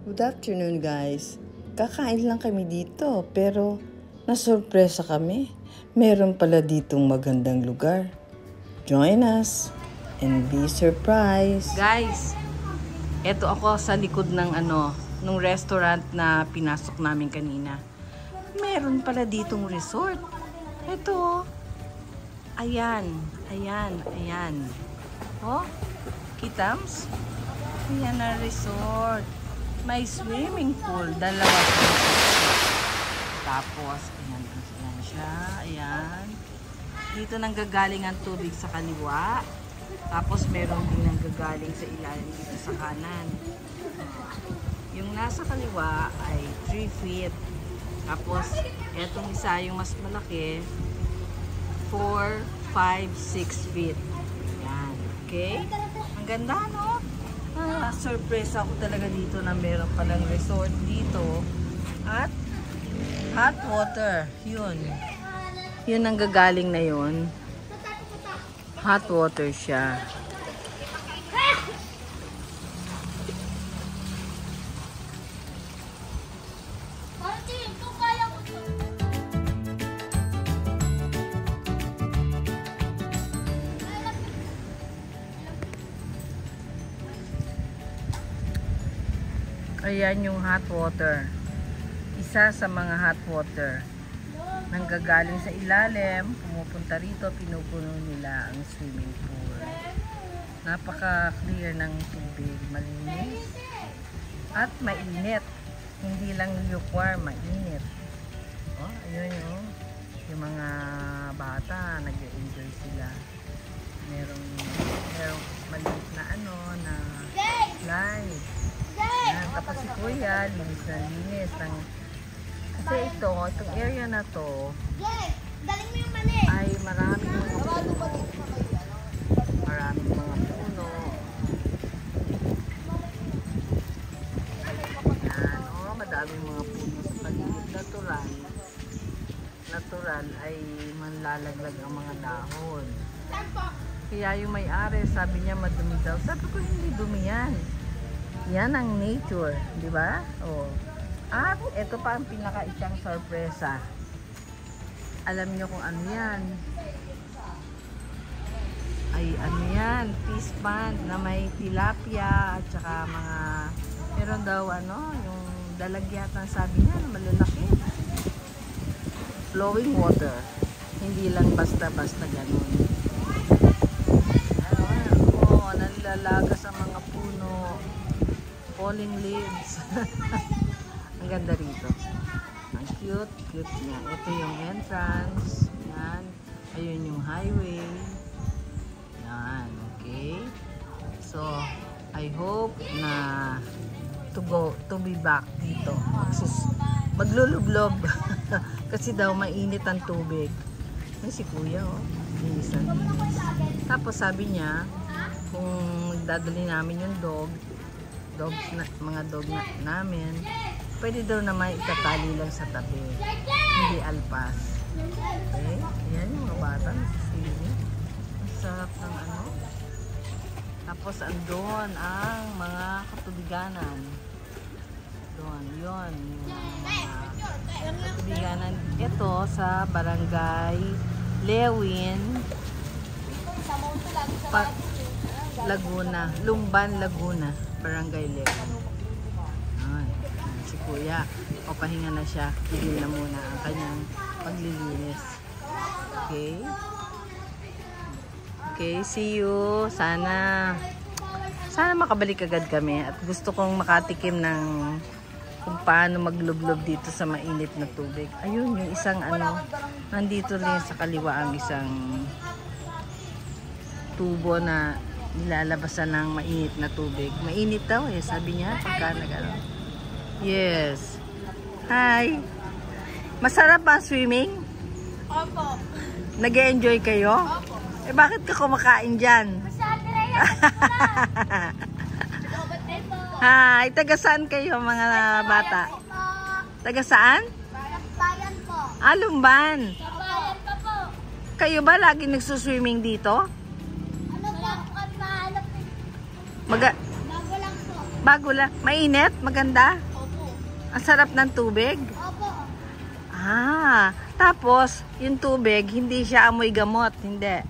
Good afternoon guys. Kakain lang kami dito pero nasurpresa kami. Meron pala ditong magandang lugar. Join us and be surprised. Guys, eto ako sa likod ng nung restaurant na pinasok namin kanina. Meron pala ditong resort. Eto. Ayan. Oh, kitams? Ayan na resort. May swimming pool. Dalawa. Tapos, ayan siya. Ayan. Dito nanggagaling ang tubig sa kaliwa. Tapos, meron din nanggagaling sa ilalim dito sa kanan. Yung nasa kaliwa ay 3 feet. Tapos, etong isa, yung mas malaki, 4, 5, 6 feet. Ayan. Okay? Ang ganda, no? Surprise ako talaga dito na meron palang resort dito. At hot water. Yun ang gagaling na yun. Hot water siya. Ayan yung hot water. Isa sa mga hot water. Nanggagaling sa ilalim, pumupunta rito, pinupuno nila ang swimming pool. Napaka-clear ng tubig, malinis. At mainit. Hindi lang lukewarm, mainit. Oh, ayun yung mga bata, nag-enjoy sila. Merong maliit na na slide. Yan, tapos si Kuya, linis na linis. Kasi itong area na to ay maraming mga puno. Maraming mga puno. Yan, madaming mga puno sa paligid. Natural ay manlalaglag ang mga dahon. Kaya yung may-ari, sabi niya madumi daw. Sabi ko, hindi dumi yan. Yan ang nature, di ba? Oh. At ito pa ang pinaka-isang sorpresa. Alam niyo kung ano yan? Ay, ano yan? Fish pond na may tilapia at saka mga meron daw yung dalagyatan, sabi niya na malalaki. Flowing water. Hindi lang basta-basta ganun. Nalalagas ang mga puno. Falling leaves. Ang ganda rito. Ang cute niya. Ito yung entrance. Yan. Ayun yung highway. Yan. Okay. So, I hope na to be back dito. Maglulublob. Kasi daw mainit ang tubig. Ay, si Kuya, linis na linis. Tapos sabi niya, kung magdadali namin yung mga dog namin, pwede daw naman itatali lang sa tabi, hindi alpas. Okay? Ayan yung mga bata nasisili. Ang sarap ng Tapos andun ang mga katubiganan. Doon, yun yung mga katubiganan. Ito sa Barangay Lewin Laguna, Lumban, Laguna, Barangay Lewin. Ay, si Kuya, papahinga na siya. Tigil na muna ang kanyang paglilinis. Okay? Okay, see you. Sana makabalik agad kami at gusto kong makatikim ng kung paano maglublob dito sa mainit na tubig. Ayun, yung isang nandito rin sa kaliwa ang isang tubo na nilalabasan ng mainit na tubig. Mainit daw sabi niya pagka Yes. Hi. Masarap ba swimming? Opo. Nag-e-enjoy kayo? Opo. Bakit ka kumakain dyan? Hi, taga saan kayo mga bata? Taga saan? Bayan po. Lumban. Bayan pa po. Kayo ba lagi nagsuswimming dito? Ano po? Bago lang po. Bago lang. Mainit? Maganda? Opo. Ang sarap ng tubig? Opo. Ah, tapos, yung tubig, hindi siya amoy gamot. Hindi.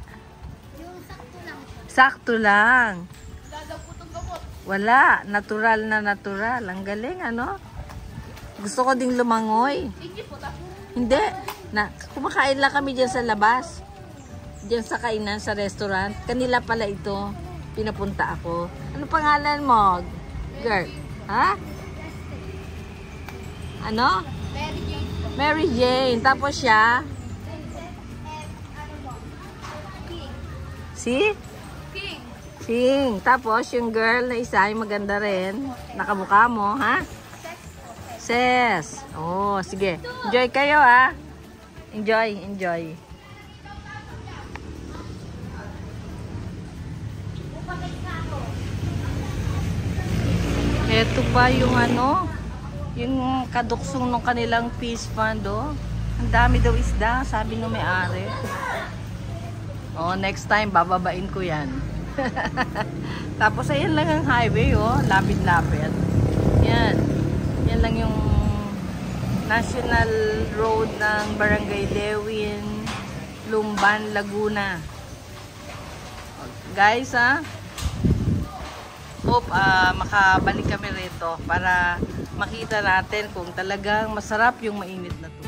Yung sakto lang. Sakto lang. Gagaw po itong gamot. Wala. Natural na natural. Ang galing, ano? Gusto ko ding lumangoy. Hindi po. Tapos Hindi. Kumakain lang kami dyan sa labas. Diyan sa kainan, sa restaurant. Kanila pala ito. Pinapunta ako. Ano pangalan mo? Girl. Ha? Ano? Mary Jane. Mary Jane. Tapos siya? Ano po? King. Si? King. Sing. Tapos yung girl na isa, yung maganda rin. Nakamukha mo, ha? Ses. Oh, sige. Enjoy kayo, ha? Enjoy, enjoy. Ito pa yung ano, yung kaduksong ng kanilang fish pond, oh. Ang dami daw isda, sabi nung may-ari. Oh, next time, bababain ko yan. Tapos, ayan lang ang highway, oh. Lapit-lapit. Yan. Yan lang yung National Road ng Barangay Lewin, Lumban, Laguna. Guys, ha? Hope makabalik kami rito para makita natin kung talagang masarap yung mainit na tubig.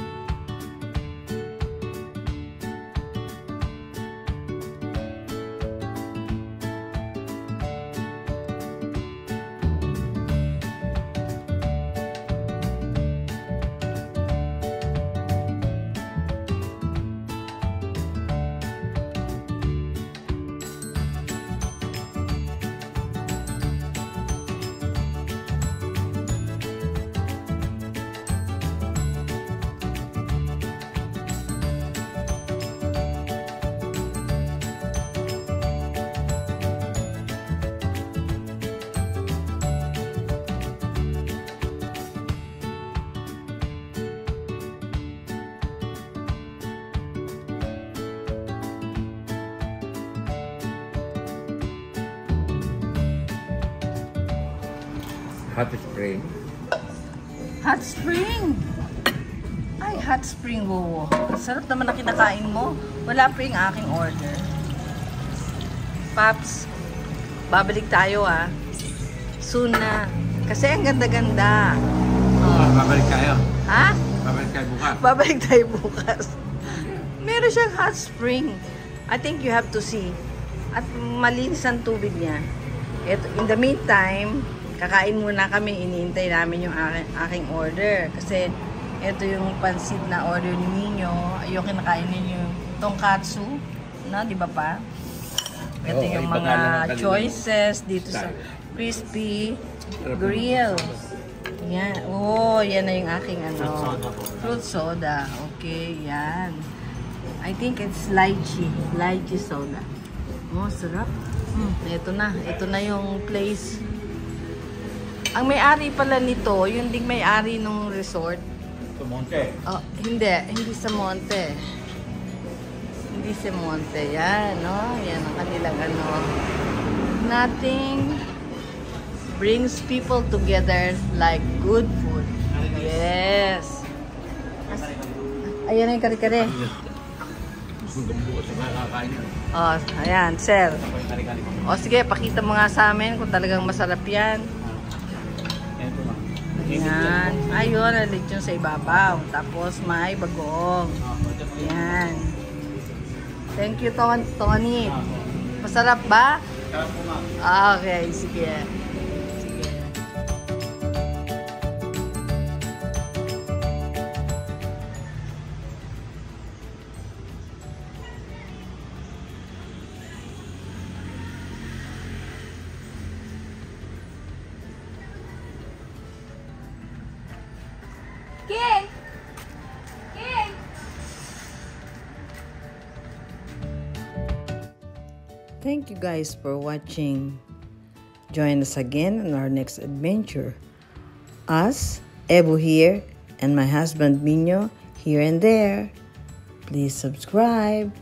Hot spring. Hot spring! Ay, hot spring, wow. Sarap naman na kinakain mo. Wala pa yung aking order. Paps, babalik tayo, ah. Soon na. Kasi ang ganda-ganda. Oh. Babalik tayo. Ha? Babalik tayo bukas. Babalik tayo bukas. Meron siyang hot spring. I think you have to see. At malinis ang tubig niya. Ito, in the meantime, kakain muna kami. Iniintay namin yung aking order. Kasi ito yung pansit na order ni Nino. Yung kinakain ninyo yung tonkatsu. Na, di ba pa? Ito yung mga choices dito sa crispy grill. Yan. Oh, yan na yung aking ano. Fruit soda. Okay, yan. I think it's lychee. Lychee soda. Oh, sarap. Ito na. Ito na yung place. Ang may-ari pala nito, yung ding may-ari nung resort. Sa Monte. Oh, hindi. Hindi sa Monte. Hindi sa Monte. Yan, no? Yan ang kanilang ano. Nothing brings people together like good food. Yes. Ayan na yung kare-kare. Oh, ayan, sir. O sige, pakita mo nga sa amin kung talagang masarap yan. Ayan. Ayun, alit yung sa ibabaw. Tapos may bagoong. Ayan. Thank you, Tony. Masarap ba? Okay, sige. King! King! Thank you guys for watching. Join us again on our next adventure. Us, Ebu here, and my husband Minyo here and there. Please subscribe.